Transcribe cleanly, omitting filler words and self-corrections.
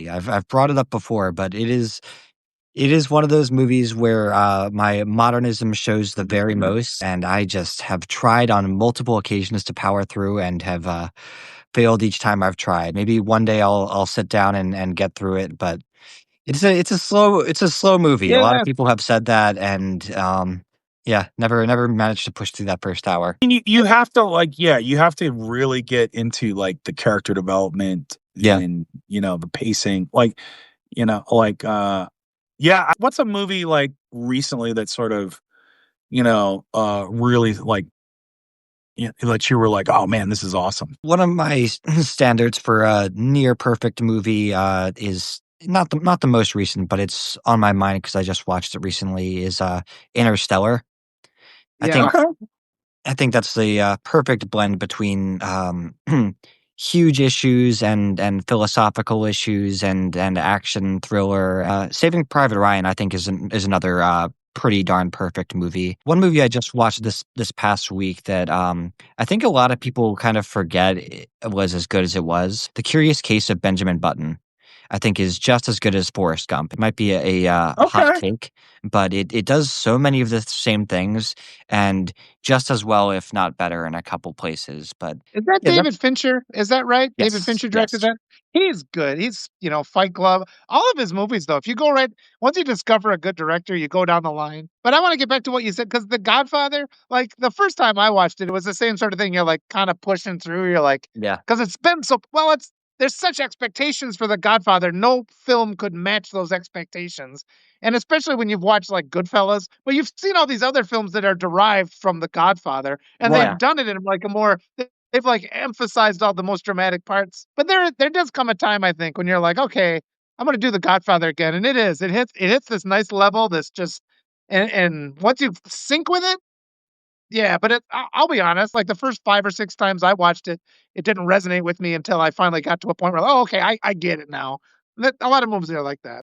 movie. I've brought it up before, but it is one of those movies where my modernism shows the very most, and I just have tried on multiple occasions to power through and have failed each time I've tried. Maybe one day I'll sit down and get through it, but it's a slow movie. A lot of Yeah, people have said that, and yeah, never managed to push through that first hour. and you have to like, yeah, you have to really get into like the character development Yeah. and the pacing, like yeah. What's a movie like recently that sort of really like that you were like, oh man, this is awesome. One of my standards for a near perfect movie is not the most recent, but it's on my mind because I just watched it recently. Is Interstellar. I Yeah. think Okay. I think that's the perfect blend between huge issues and philosophical issues and action thriller. Saving Private Ryan, I think, is another pretty darn perfect movie. One movie I just watched this past week that I think a lot of people kind of forget it was as good as it was. The Curious Case of Benjamin Button, I think, is just as good as Forrest Gump. It might be a hot Okay. take, but it does so many of the same things and just as well, if not better, in a couple places. But Is that yeah, David Fincher? Is that right? David yes, Fincher directed yes, that? He's good. He's, Fight Club. All of his movies, though, if you go right, once you discover a good director, you go down the line. But I want to get back to what you said, because The Godfather, like the first time I watched it, it was the same sort of thing. You're like kind of pushing through. You're like, yeah, because it's been so well, there's such expectations for The Godfather. No film could match those expectations. And especially when you've watched like Goodfellas, but you've seen all these other films that are derived from The Godfather, and Right. they've done it in like a more they've like emphasized all the most dramatic parts. But there does come a time, I think, when you're like, okay, I'm gonna do The Godfather again, and it hits this nice level. This just and once you sync with it, yeah. But I'll be honest, like the first 5 or 6 times I watched it, it didn't resonate with me until I finally got to a point where, oh, okay, I get it now. A lot of movies are like that.